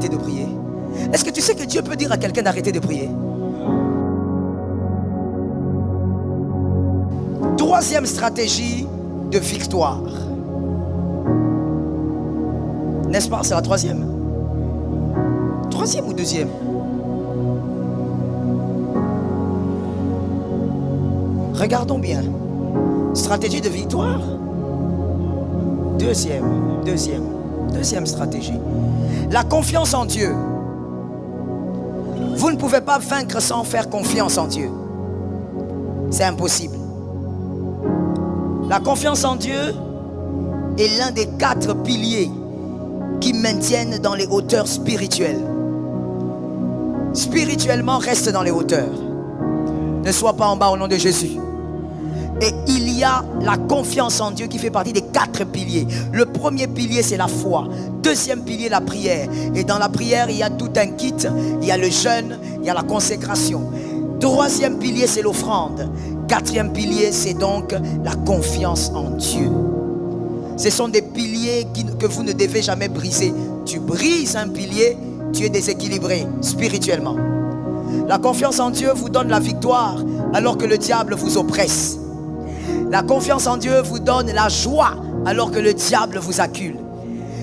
arrêter de prier. Est-ce que tu sais que Dieu peut dire à quelqu'un d'arrêter de prier? Troisième stratégie de victoire. N'est-ce pas? C'est la troisième. Troisième ou deuxième? Regardons bien. Stratégie de victoire. Deuxième stratégie. La confiance en Dieu. Vous ne pouvez pas vaincre sans faire confiance en Dieu. C'est impossible. La confiance en Dieu est l'un des 4 piliers qui maintiennent dans les hauteurs spirituelles. Spirituellement, reste dans les hauteurs. Ne sois pas en bas au nom de Jésus. Et il y a la confiance en Dieu qui fait partie des 4 piliers. Le premier pilier, c'est la foi. Deuxième pilier, la prière. Et dans la prière, il y a tout un kit. Il y a le jeûne, il y a la consécration. Troisième pilier, c'est l'offrande. Quatrième pilier, c'est donc la confiance en Dieu. Ce sont des piliers que vous ne devez jamais briser. Tu brises un pilier, tu es déséquilibré spirituellement. La confiance en Dieu vous donne la victoire alors que le diable vous oppresse. La confiance en Dieu vous donne la joie alors que le diable vous accule.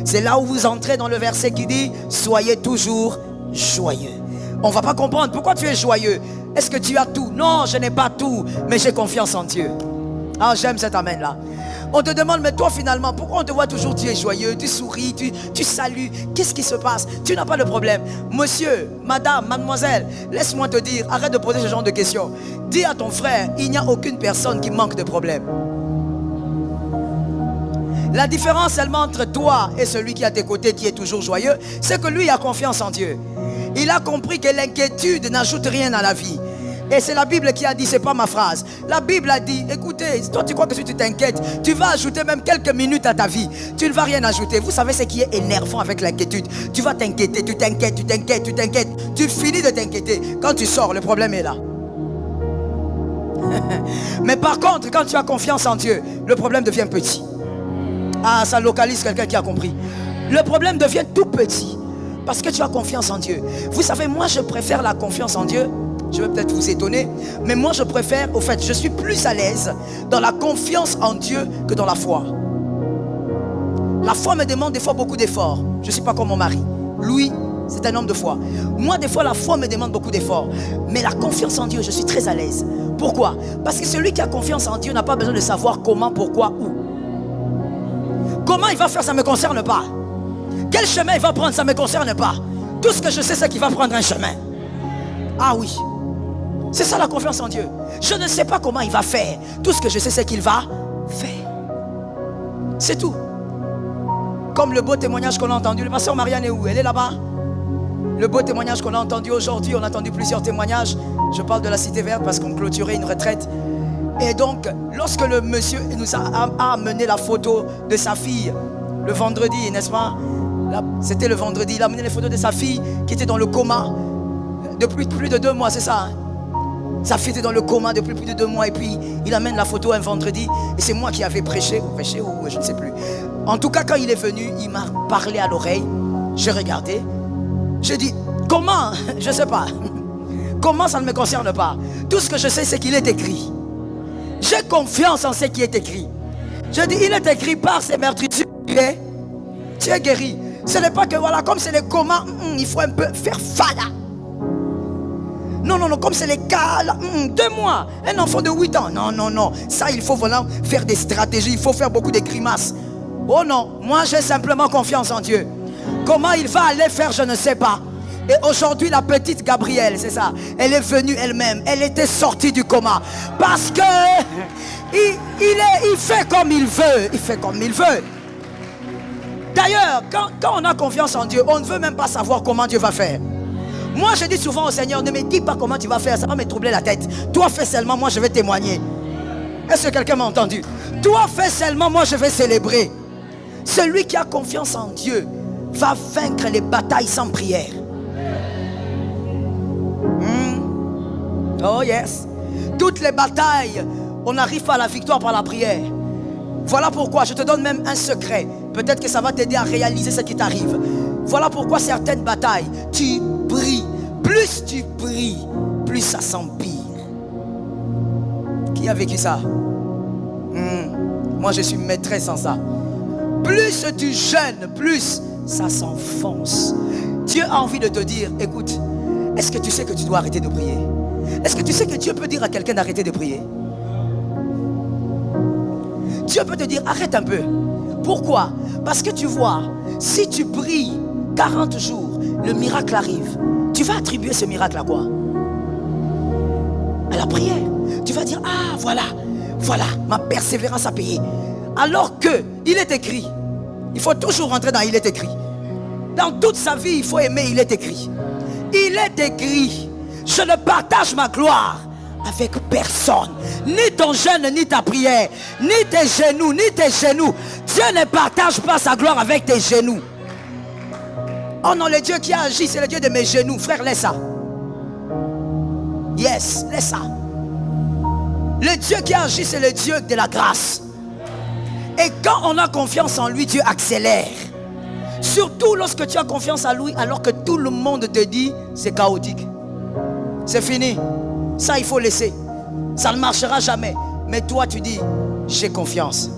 C'est là où vous entrez dans le verset qui dit « Soyez toujours joyeux ». On ne va pas comprendre pourquoi tu es joyeux. Est-ce que tu as tout? Non, je n'ai pas tout, mais j'ai confiance en Dieu. Ah, j'aime cet amen-là. On te demande, mais toi finalement, pourquoi on te voit toujours, tu es joyeux, tu souris, tu salues. Qu'est-ce qui se passe? Tu n'as pas de problème. Monsieur, madame, mademoiselle, laisse-moi te dire, arrête de poser ce genre de questions. Dis à ton frère, il n'y a aucune personne qui manque de problème. La différence seulement entre toi et celui qui est à tes côtés, qui est toujours joyeux, c'est que lui a confiance en Dieu. Il a compris que l'inquiétude n'ajoute rien à la vie. Et c'est la Bible qui a dit, c'est pas ma phrase. La Bible a dit, écoutez, toi tu crois que si tu t'inquiètes, tu vas ajouter même quelques minutes à ta vie. Tu ne vas rien ajouter. Vous savez ce qui est énervant avec l'inquiétude? Tu vas t'inquiéter, tu t'inquiètes, tu t'inquiètes, tu t'inquiètes. Tu finis de t'inquiéter. Quand tu sors, le problème est là. Mais par contre, quand tu as confiance en Dieu, le problème devient petit. Ah, ça localise quelqu'un qui a compris. Le problème devient tout petit. Parce que tu as confiance en Dieu. Vous savez, moi je préfère la confiance en Dieu. Je vais peut-être vous étonner, mais moi je préfère, au fait, je suis plus à l'aise dans la confiance en Dieu que dans la foi. La foi me demande des fois beaucoup d'efforts. Je ne suis pas comme mon mari. Lui, c'est un homme de foi. Moi, des fois, la foi me demande beaucoup d'efforts. Mais la confiance en Dieu, je suis très à l'aise. Pourquoi? Parce que celui qui a confiance en Dieu n'a pas besoin de savoir comment, pourquoi, où. Comment il va faire, ça ne me concerne pas. Quel chemin il va prendre, ça ne me concerne pas. Tout ce que je sais, c'est qu'il va prendre un chemin. Ah oui. C'est ça la confiance en Dieu. Je ne sais pas comment il va faire. Tout ce que je sais, c'est qu'il va faire. C'est tout. Comme le beau témoignage qu'on a entendu. Le pasteur Marianne est où? Elle est là-bas. Le beau témoignage qu'on a entendu aujourd'hui. On a entendu plusieurs témoignages. Je parle de la Cité Verte parce qu'on clôturait une retraite. Et donc, lorsque le monsieur nous a amené la photo de sa fille, le vendredi, n'est-ce pas? C'était le vendredi. Il a amené les photos de sa fille qui était dans le coma depuis plus de 2 mois, c'est ça, hein? Sa fille était dans le coma depuis plus de 2 mois et puis il amène la photo un vendredi et c'est moi qui avais prêché ou je ne sais plus. En tout cas, quand il est venu, il m'a parlé à l'oreille. J'ai regardé. J'ai dit, comment? Je ne sais pas. Comment, ça ne me concerne pas. Tout ce que je sais, c'est qu'il est écrit. J'ai confiance en ce qui est écrit. Je dis, il est écrit par ses meurtrissures. Tu es guéri. Ce n'est pas que voilà, comme c'est le coma, il faut un peu faire fada. Non, non, non, comme c'est les cas, là, 2 mois, un enfant de 8 ans. Non, non, non, ça il faut vraiment faire des stratégies, il faut faire beaucoup de grimaces. Oh non, moi j'ai simplement confiance en Dieu. Comment il va aller faire, je ne sais pas. Et aujourd'hui, la petite Gabrielle, c'est ça, elle est venue elle-même, elle était sortie du coma. Parce que il fait comme il veut, il fait comme il veut. D'ailleurs, quand on a confiance en Dieu, on ne veut même pas savoir comment Dieu va faire. Moi, je dis souvent au Seigneur, ne me dis pas comment tu vas faire, ça va me troubler la tête. Toi, fais seulement, moi, je vais témoigner. Est-ce que quelqu'un m'a entendu? Toi, fais seulement, moi, je vais célébrer. Celui qui a confiance en Dieu va vaincre les batailles sans prière. Oh yes. Toutes les batailles, on n'arrive pas à la victoire par la prière. Voilà pourquoi je te donne même un secret. Peut-être que ça va t'aider à réaliser ce qui t'arrive. Voilà pourquoi certaines batailles, tu brilles. Plus tu brilles, plus ça s'empire. Qui a vécu ça? Moi je suis maîtresse en ça. Plus tu jeûnes, plus ça s'enfonce. Dieu a envie de te dire, écoute, est-ce que tu sais que tu dois arrêter de prier? Est-ce que tu sais que Dieu peut dire à quelqu'un d'arrêter de prier? Dieu peut te dire, arrête un peu. Pourquoi? Parce que tu vois, si tu pries 40 jours, le miracle arrive. Tu vas attribuer ce miracle à quoi? À la prière. Tu vas dire, ah voilà, ma persévérance a payé. Alors que il est écrit, il faut toujours rentrer dans il est écrit. Dans toute sa vie, il faut aimer il est écrit. Il est écrit, je ne partage ma gloire avec personne. Ni ton jeûne, ni ta prière, ni tes genoux, ni tes genoux. Dieu ne partage pas sa gloire avec tes genoux. Oh non, le Dieu qui a agi, c'est le Dieu de mes genoux. Frère, laisse ça. Yes, laisse ça. Le Dieu qui a agi, c'est le Dieu de la grâce. Et quand on a confiance en lui, Dieu accélère. Surtout lorsque tu as confiance en lui, alors que tout le monde te dit, c'est chaotique. C'est fini. Ça, il faut laisser. Ça ne marchera jamais. Mais toi, tu dis, j'ai confiance.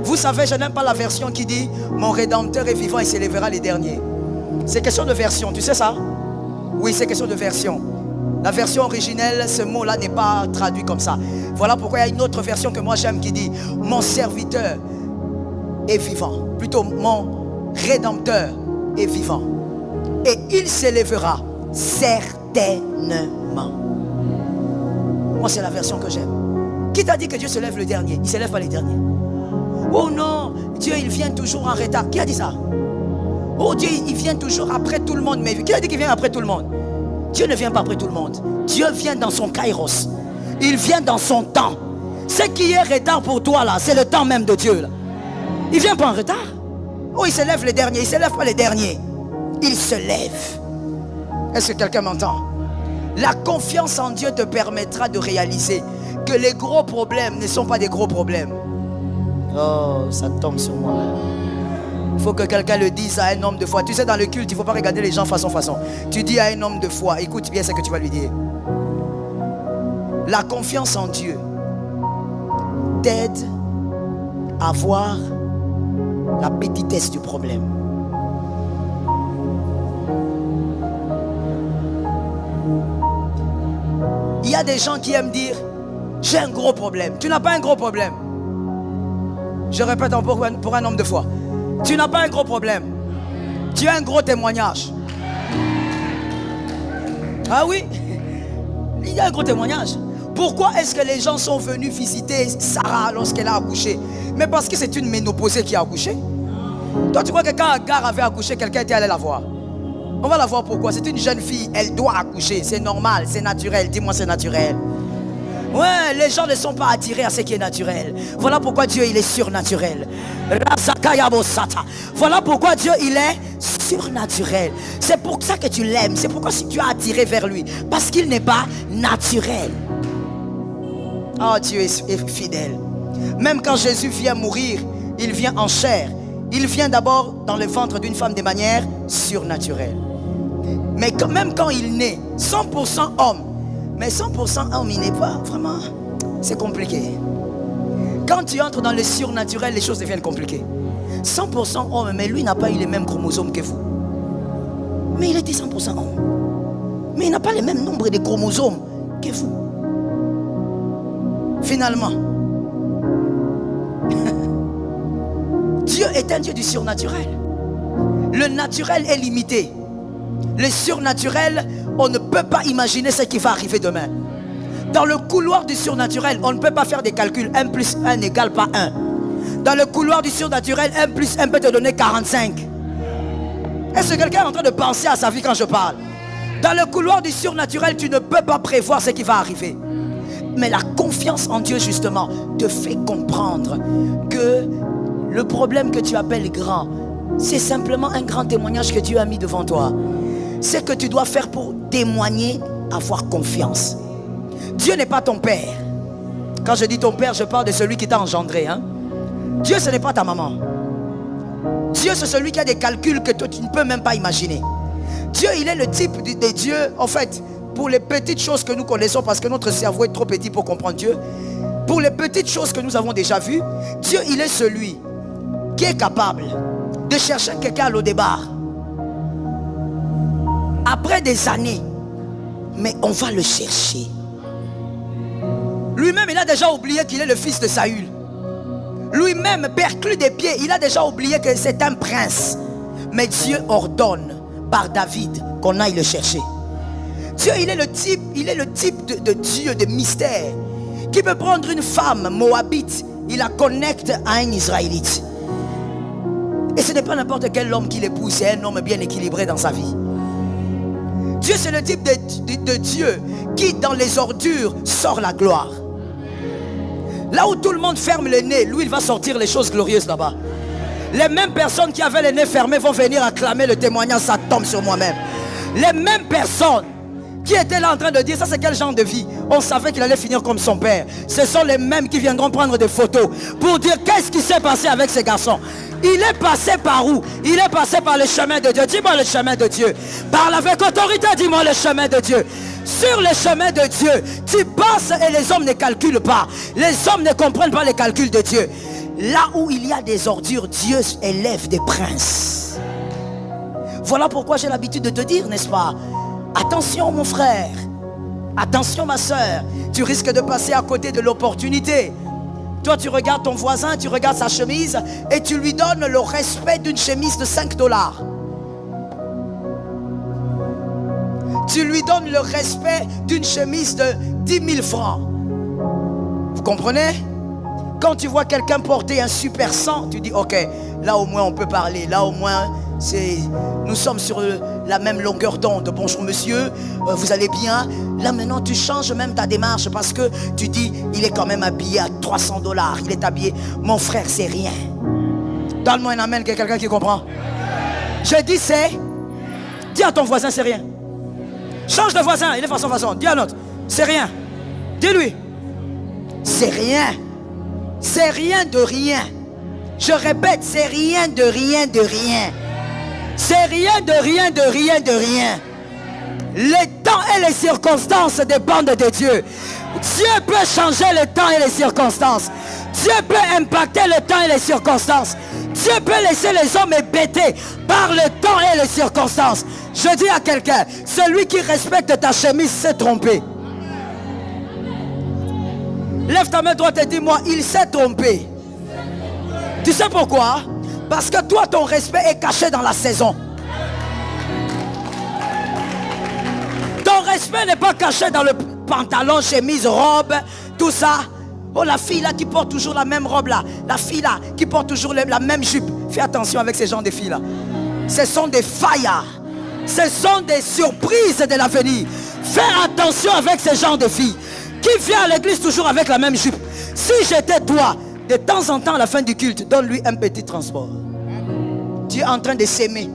Vous savez, je n'aime pas la version qui dit, mon Rédempteur est vivant et s'élèvera les derniers. C'est question de version, tu sais ça? Oui, c'est question de version. La version originelle, ce mot-là n'est pas traduit comme ça. Voilà pourquoi il y a une autre version que moi j'aime qui dit, mon serviteur est vivant. Plutôt, mon Rédempteur est vivant. Et il s'élèvera certainement. Moi, c'est la version que j'aime. Qui t'a dit que Dieu se lève le dernier? Il ne se lève pas les derniers. Oh non, Dieu, il vient toujours en retard. Qui a dit ça? Oh Dieu, il vient toujours après tout le monde. Mais qui a dit qu'il vient après tout le monde? Dieu ne vient pas après tout le monde. Dieu vient dans son kairos. Il vient dans son temps. Ce qui est retard pour toi là, c'est le temps même de Dieu là. Il vient pas en retard. Oh, il se lève les derniers. Il ne se lève pas les derniers. Il se lève. Est-ce que quelqu'un m'entend? La confiance en Dieu te permettra de réaliser que les gros problèmes ne sont pas des gros problèmes. Oh, ça tombe sur moi. Il faut que quelqu'un le dise à un homme de foi. Tu sais, dans le culte, il ne faut pas regarder les gens façon. Tu dis à un homme de foi, écoute bien ce que tu vas lui dire. La confiance en Dieu t'aide à voir la petitesse du problème. Il y a des gens qui aiment dire, j'ai un gros problème. Tu n'as pas un gros problème. Je répète encore pour un homme de foi. Tu n'as pas un gros problème. Tu as un gros témoignage. Ah oui, il y a un gros témoignage. Pourquoi est-ce que les gens sont venus visiter Sarah lorsqu'elle a accouché? Mais parce que c'est une ménopausée qui a accouché. Toi, tu crois que quand Agar avait accouché, quelqu'un était allé la voir? On va la voir pourquoi. C'est une jeune fille, elle doit accoucher. C'est normal, c'est naturel. Dis-moi, c'est naturel. Ouais, les gens ne sont pas attirés à ce qui est naturel. Voilà pourquoi Dieu, il est surnaturel. Voilà pourquoi Dieu, il est surnaturel. C'est pour ça que tu l'aimes. C'est pourquoi tu as attiré vers lui. Parce qu'il n'est pas naturel. Oh, Dieu est fidèle. Même quand Jésus vient mourir, il vient en chair. Il vient d'abord dans le ventre d'une femme de manière surnaturelle. Mais même quand il naît, 100% homme. Mais 100% homme, il n'est pas vraiment... C'est compliqué. Quand tu entres dans le surnaturel, les choses deviennent compliquées. 100% homme, mais lui n'a pas eu les mêmes chromosomes que vous. Mais il était 100% homme. Mais il n'a pas le même nombre de chromosomes que vous. Finalement, Dieu est un Dieu du surnaturel. Le naturel est limité. Le surnaturel, on ne peut pas imaginer ce qui va arriver demain. Dans le couloir du surnaturel, on ne peut pas faire des calculs. 1 plus 1 n'égale pas 1. Dans le couloir du surnaturel, 1 plus 1 peut te donner 45. Est-ce que quelqu'un est en train de penser à sa vie quand je parle? Dans le couloir du surnaturel, tu ne peux pas prévoir ce qui va arriver. Mais la confiance en Dieu, justement, te fait comprendre que le problème que tu appelles grand, c'est simplement un grand témoignage que Dieu a mis devant toi. C'est que tu dois faire pour témoigner, avoir confiance. Dieu n'est pas ton père. Quand je dis ton père, je parle de celui qui t'a engendré. Dieu, ce n'est pas ta maman. Dieu, c'est celui qui a des calculs que toi, tu ne peux même pas imaginer. Dieu, il est le type de Dieu, en fait, pour les petites choses que nous connaissons, parce que notre cerveau est trop petit pour comprendre Dieu. Pour les petites choses que nous avons déjà vues, Dieu, il est celui qui est capable de chercher quelqu'un à l'au départ. Après des années, mais on va le chercher. Lui-même, il a déjà oublié qu'il est le fils de Saül. Lui-même, perclus des pieds, il a déjà oublié que c'est un prince. Mais Dieu ordonne par David qu'on aille le chercher. Dieu, il est le type de Dieu de mystère qui peut prendre une femme moabite, il la connecte à un Israélite. Et ce n'est pas n'importe quel homme qui l'épouse, c'est un homme bien équilibré dans sa vie. Dieu, c'est le type de Dieu qui, dans les ordures, sort la gloire. Là où tout le monde ferme le nez, lui, il va sortir les choses glorieuses là-bas. Les mêmes personnes qui avaient les nez fermés vont venir acclamer le témoignage, ça tombe sur moi-même. Les mêmes personnes qui étaient là en train de dire, ça c'est quel genre de vie? On savait qu'il allait finir comme son père. Ce sont les mêmes qui viendront prendre des photos pour dire qu'est-ce qui s'est passé avec ces garçons. Il est passé par où? Il est passé par le chemin de Dieu. Dis-moi le chemin de Dieu. Parle avec autorité, dis-moi le chemin de Dieu. Sur le chemin de Dieu, tu passes et les hommes ne calculent pas. Les hommes ne comprennent pas les calculs de Dieu. Là où il y a des ordures, Dieu élève des princes. Voilà pourquoi j'ai l'habitude de te dire, n'est-ce pas? Attention mon frère, attention ma soeur, tu risques de passer à côté de l'opportunité. Toi tu regardes ton voisin, tu regardes sa chemise et tu lui donnes le respect d'une chemise de 5 $. Tu lui donnes le respect d'une chemise de 10 000 francs. Vous comprenez? Quand tu vois quelqu'un porter un super 100, tu dis ok, là au moins on peut parler, là au moins nous sommes sur la même longueur d'onde. Bonjour monsieur, vous allez bien? Là maintenant tu changes même ta démarche parce que tu dis il est quand même habillé à 300 $, il est habillé, mon frère c'est rien. Donne-moi un amen, quelqu'un qui comprend. Je dis c'est, dis à ton voisin c'est rien. Change de voisin, il est façon, dis à l'autre, c'est rien. Dis-lui, c'est rien. C'est rien de rien. Je répète, c'est rien de rien de rien. C'est rien de rien de rien de rien. Les temps et les circonstances dépendent de Dieu. Dieu peut changer le temps et les circonstances. Dieu peut impacter le temps et les circonstances. Dieu peut laisser les hommes hébétés par le temps et les circonstances. Je dis à quelqu'un, celui qui respecte ta chemise s'est trompé. Lève ta main droite et dis-moi, il s'est trompé. Tu sais pourquoi? Parce que toi, ton respect est caché dans la saison. Ton respect n'est pas caché dans le pantalon, chemise, robe, tout ça. Oh, la fille là qui porte toujours la même robe là. La fille là qui porte toujours la même jupe. Fais attention avec ces gens de filles là. Ce sont des faillas. Ce sont des surprises de l'avenir. Fais attention avec ces gens de filles qui vient à l'église toujours avec la même jupe. Si j'étais toi, de temps en temps à la fin du culte, donne-lui un petit transport. Tu es en train de s'aimer.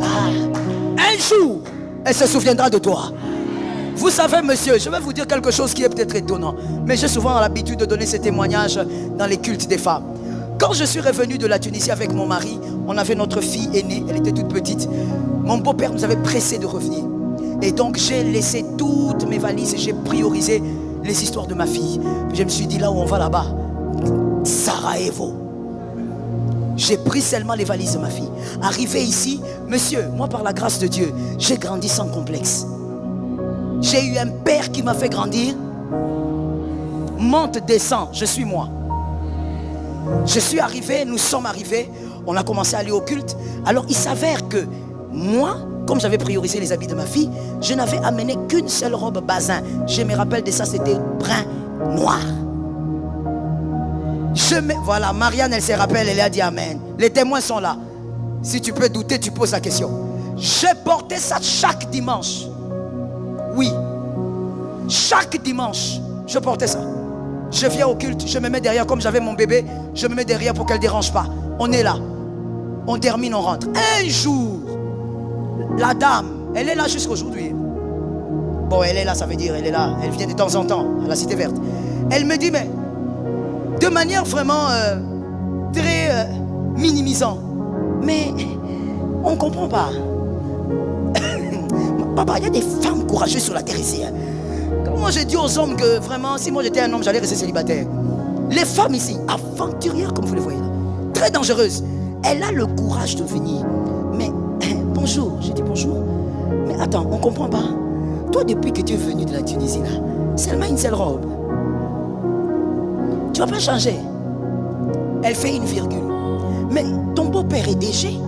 Un jour, elle se souviendra de toi. Vous savez monsieur, je vais vous dire quelque chose qui est peut-être étonnant, mais j'ai souvent l'habitude de donner ces témoignages dans les cultes des femmes. Quand je suis revenu de la Tunisie avec mon mari, on avait notre fille aînée, elle était toute petite. Mon beau-père nous avait pressé de revenir. Et donc j'ai laissé toutes mes valises et j'ai priorisé les histoires de ma fille. Je me suis dit là où on va là-bas, Sarajevo. J'ai pris seulement les valises de ma fille. Arrivé ici, monsieur, moi par la grâce de Dieu, j'ai grandi sans complexe. J'ai eu un père qui m'a fait grandir. Monte, descend, je suis moi. Je suis arrivé, nous sommes arrivés, on a commencé à aller au culte. Alors il s'avère que moi, comme j'avais priorisé les habits de ma fille, je n'avais amené qu'une seule robe bazin. Je me rappelle de ça, c'était brun noir. Voilà, Marianne, elle se rappelle, elle a dit amen. Les témoins sont là. Si tu peux douter, tu poses la question. Je portais ça chaque dimanche. Oui. Chaque dimanche, je portais ça. Je viens au culte, je me mets derrière, comme j'avais mon bébé, je me mets derrière pour qu'elle ne dérange pas. On est là. On termine, on rentre. Un jour, la dame, elle est là jusqu'à aujourd'hui. Bon, elle est là, ça veut dire, elle est là. Elle vient de temps en temps à la Cité Verte. Elle me dit, mais de manière vraiment très minimisant. Mais on ne comprend pas. Papa, il y a des femmes courageuses sur la terre ici. Moi, j'ai dit aux hommes que vraiment, si moi j'étais un homme, j'allais rester célibataire. Les femmes ici, aventurières comme vous les voyez là, très dangereuses. Elle a le courage de venir. Mais bonjour, j'ai dit bonjour. Mais attends, on ne comprend pas. Toi, depuis que tu es venu de la Tunisie là, seulement une seule robe. Tu ne vas pas changer. Elle fait une virgule. Mais ton beau-père est DG.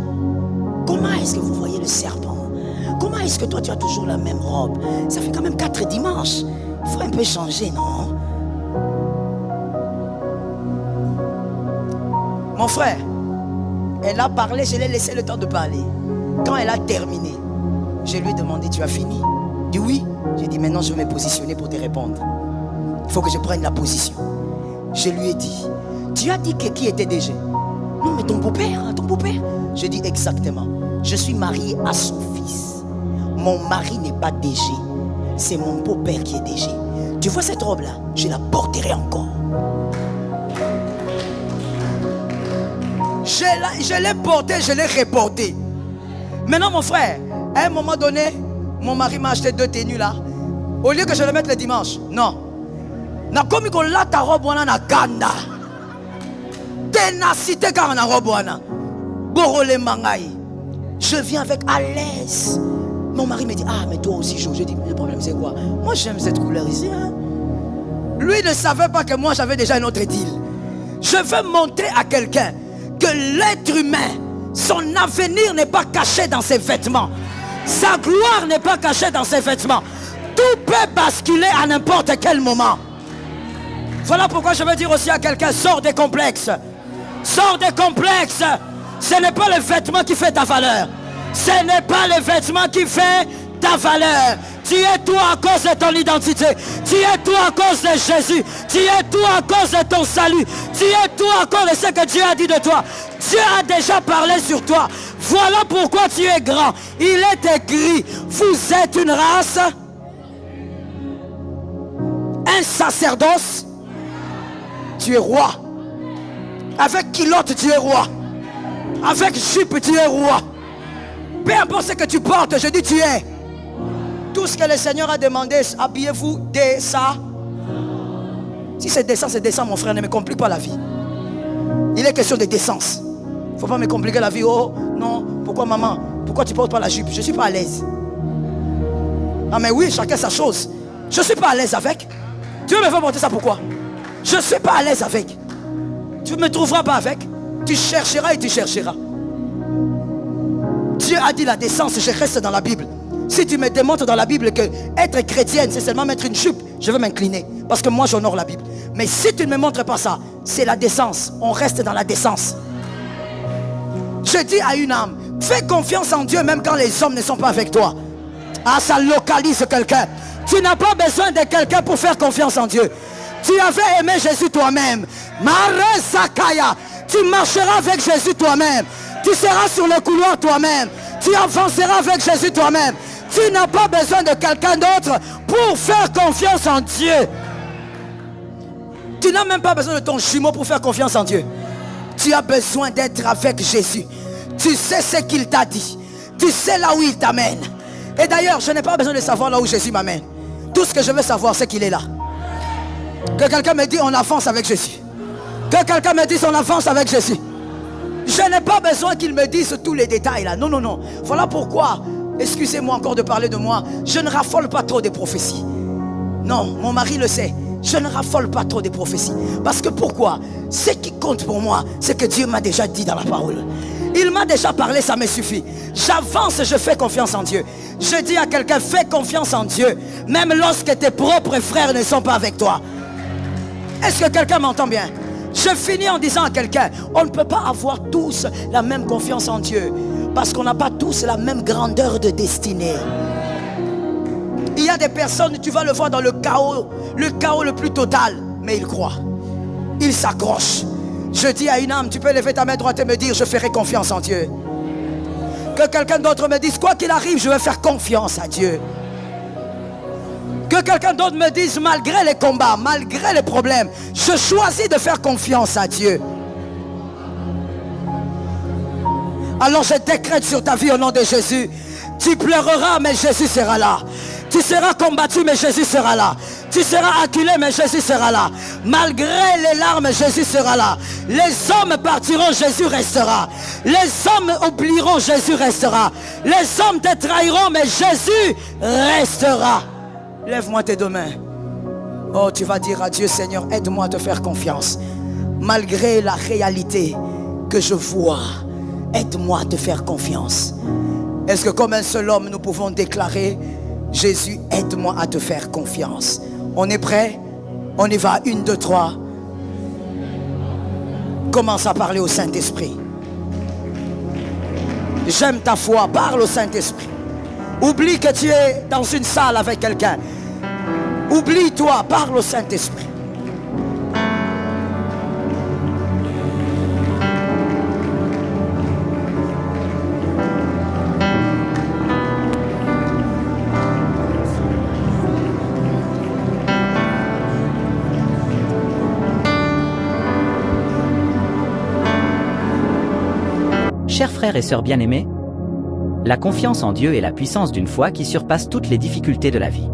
Comment est-ce que vous voyez le serpent? Comment est-ce que toi tu as toujours la même robe? Ça fait quand même 4 dimanches. Il faut un peu changer, non? Mon frère, elle a parlé, je l'ai laissé le temps de parler. Quand elle a terminé, je lui ai demandé, tu as fini? Il dit oui. J'ai dit maintenant je vais me positionner pour te répondre. Il faut que je prenne la position. Je lui ai dit, tu as dit que qui était DG? Non mais ton beau-père, ton beau-père. Je dis exactement, je suis marié à son fils. Mon mari n'est pas DG, c'est mon beau-père qui est DG. Tu vois cette robe-là, je la porterai encore. Je l'ai portée, je l'ai reportée. Maintenant mon frère, à un moment donné, mon mari m'a acheté 2 tenues là. Au lieu que je le mette le dimanche, non. Na komi ko la ta robe wana na ganda. Ténacité car na robe wana. Borole mangai. Je viens avec à l'aise. Mon mari me dit, ah mais toi aussi chaud. Je dis, mais le problème c'est quoi? Moi j'aime cette couleur ici. Hein? Lui ne savait pas que moi j'avais déjà un autre deal. Je veux montrer à quelqu'un que l'être humain, son avenir n'est pas caché dans ses vêtements. Sa gloire n'est pas cachée dans ses vêtements. Tout peut basculer à n'importe quel moment. Voilà pourquoi je veux dire aussi à quelqu'un, sors des complexes. Sors des complexes. Ce n'est pas le vêtement qui fait ta valeur. Ce n'est pas le vêtement qui fait ta valeur. Tu es toi à cause de ton identité. Tu es toi à cause de Jésus. Tu es toi à cause de ton salut. Tu es toi à cause de ce que Dieu a dit de toi. Dieu a déjà parlé sur toi. Voilà pourquoi tu es grand. Il est écrit, vous êtes une race, un sacerdoce. Tu es roi. Avec culotte, tu es roi. Avec jupe, tu es roi. Peu importe ce que tu portes, je dis tu es. Tout ce que le Seigneur a demandé, habillez-vous décent. Si c'est décent, mon frère, ne me complique pas la vie. Il est question de décence. Il ne faut pas me compliquer la vie. Oh non, pourquoi maman? Pourquoi tu ne portes pas la jupe? Je ne suis pas à l'aise. Ah mais oui, chacun sa chose. Je ne suis pas à l'aise avec. Dieu me fait porter ça pourquoi? Je ne suis pas à l'aise avec. Tu ne me trouveras pas avec. Tu chercheras et tu chercheras. Dieu a dit la décence, je reste dans la Bible. Si tu me démontres dans la Bible que être chrétienne, c'est seulement mettre une jupe, je vais m'incliner. Parce que moi, j'honore la Bible. Mais si tu ne me montres pas ça, c'est la décence. On reste dans la décence. Je dis à une âme, fais confiance en Dieu même quand les hommes ne sont pas avec toi. Ah, ça localise quelqu'un. Tu n'as pas besoin de quelqu'un pour faire confiance en Dieu. Tu avais aimé Jésus toi-même. Maresakaya. Tu marcheras avec Jésus toi-même. Tu seras sur le couloir toi-même. Tu avanceras avec Jésus toi-même. Tu n'as pas besoin de quelqu'un d'autre pour faire confiance en Dieu. Tu n'as même pas besoin de ton jumeau pour faire confiance en Dieu. Tu as besoin d'être avec Jésus. Tu sais ce qu'il t'a dit. Tu sais là où il t'amène. Et d'ailleurs, je n'ai pas besoin de savoir là où Jésus m'amène. Tout ce que je veux savoir, c'est qu'il est là. Que quelqu'un me dise on avance avec Jésus. Que quelqu'un me dise on avance avec Jésus. Je n'ai pas besoin qu'il me dise tous les détails là. Non, non, non. Voilà pourquoi, excusez-moi encore de parler de moi, je ne raffole pas trop des prophéties. Non, mon mari le sait. Je ne raffole pas trop des prophéties. Parce que pourquoi? Ce qui compte pour moi, c'est que Dieu m'a déjà dit dans la parole. Il m'a déjà parlé, ça me suffit. J'avance, je fais confiance en Dieu. Je dis à quelqu'un, fais confiance en Dieu. Même lorsque tes propres frères ne sont pas avec toi. Est-ce que quelqu'un m'entend bien? Je finis en disant à quelqu'un, on ne peut pas avoir tous la même confiance en Dieu. Parce qu'on n'a pas tous la même grandeur de destinée. Il y a des personnes, tu vas le voir dans le chaos le plus total. Mais il croit. Il s'accroche. Je dis à une âme, tu peux lever ta main droite et me dire, je ferai confiance en Dieu. Que quelqu'un d'autre me dise, quoi qu'il arrive, je vais faire confiance à Dieu. Que quelqu'un d'autre me dise, malgré les combats, malgré les problèmes, je choisis de faire confiance à Dieu. Alors je décrète sur ta vie au nom de Jésus. Tu pleureras, mais Jésus sera là. Tu seras combattu, mais Jésus sera là. Tu seras acculé, mais Jésus sera là. Malgré les larmes, Jésus sera là. Les hommes partiront, Jésus restera. Les hommes oublieront, Jésus restera. Les hommes te trahiront, mais Jésus restera. Lève-moi tes deux mains. Oh, tu vas dire à Dieu, Seigneur, aide-moi à te faire confiance. Malgré la réalité que je vois, aide-moi à te faire confiance. Est-ce que comme un seul homme, nous pouvons déclarer, Jésus, aide-moi à te faire confiance? On est prêt? On y va, 1, 2, 3. Commence à parler au Saint-Esprit. J'aime ta foi, parle au Saint-Esprit. Oublie que tu es dans une salle avec quelqu'un. Oublie-toi, parle au Saint-Esprit. Chers frères et sœurs bien-aimés, la confiance en Dieu est la puissance d'une foi qui surpasse toutes les difficultés de la vie.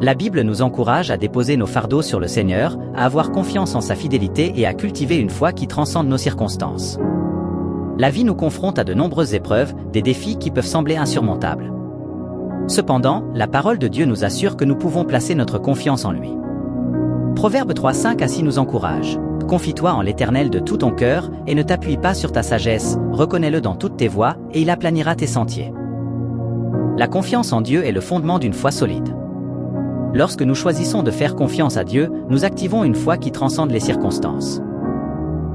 La Bible nous encourage à déposer nos fardeaux sur le Seigneur, à avoir confiance en sa fidélité et à cultiver une foi qui transcende nos circonstances. La vie nous confronte à de nombreuses épreuves, des défis qui peuvent sembler insurmontables. Cependant, la parole de Dieu nous assure que nous pouvons placer notre confiance en lui. Proverbe 3:5 ainsi nous encourage. Confie-toi en l'Éternel de tout ton cœur et ne t'appuie pas sur ta sagesse, reconnais-le dans toutes tes voies et il aplanira tes sentiers. La confiance en Dieu est le fondement d'une foi solide. Lorsque nous choisissons de faire confiance à Dieu, nous activons une foi qui transcende les circonstances.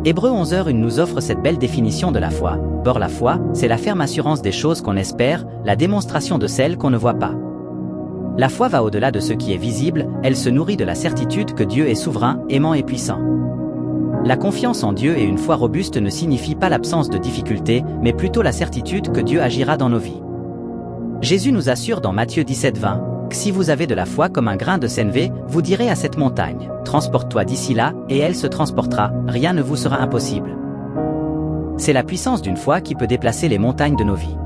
Hébreux 11:1 nous offre cette belle définition de la foi. Or la foi, c'est la ferme assurance des choses qu'on espère, la démonstration de celles qu'on ne voit pas. La foi va au-delà de ce qui est visible, elle se nourrit de la certitude que Dieu est souverain, aimant et puissant. La confiance en Dieu et une foi robuste ne signifient pas l'absence de difficultés, mais plutôt la certitude que Dieu agira dans nos vies. Jésus nous assure dans Matthieu 17:20, que si vous avez de la foi comme un grain de sénévé, vous direz à cette montagne, transporte-toi d'ici là, et elle se transportera, rien ne vous sera impossible. C'est la puissance d'une foi qui peut déplacer les montagnes de nos vies.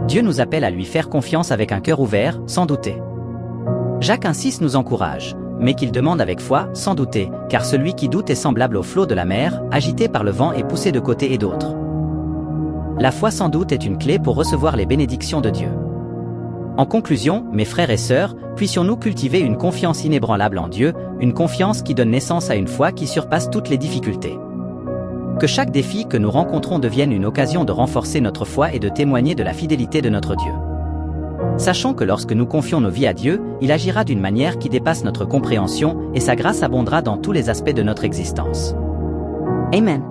Dieu nous appelle à lui faire confiance avec un cœur ouvert, sans douter. Jacques 1:6 nous encourage, mais qu'il demande avec foi, sans douter, car celui qui doute est semblable au flot de la mer, agité par le vent et poussé de côté et d'autre. La foi sans doute est une clé pour recevoir les bénédictions de Dieu. En conclusion, mes frères et sœurs, puissions-nous cultiver une confiance inébranlable en Dieu, une confiance qui donne naissance à une foi qui surpasse toutes les difficultés. Que chaque défi que nous rencontrons devienne une occasion de renforcer notre foi et de témoigner de la fidélité de notre Dieu. Sachons que lorsque nous confions nos vies à Dieu, il agira d'une manière qui dépasse notre compréhension et sa grâce abondera dans tous les aspects de notre existence. Amen.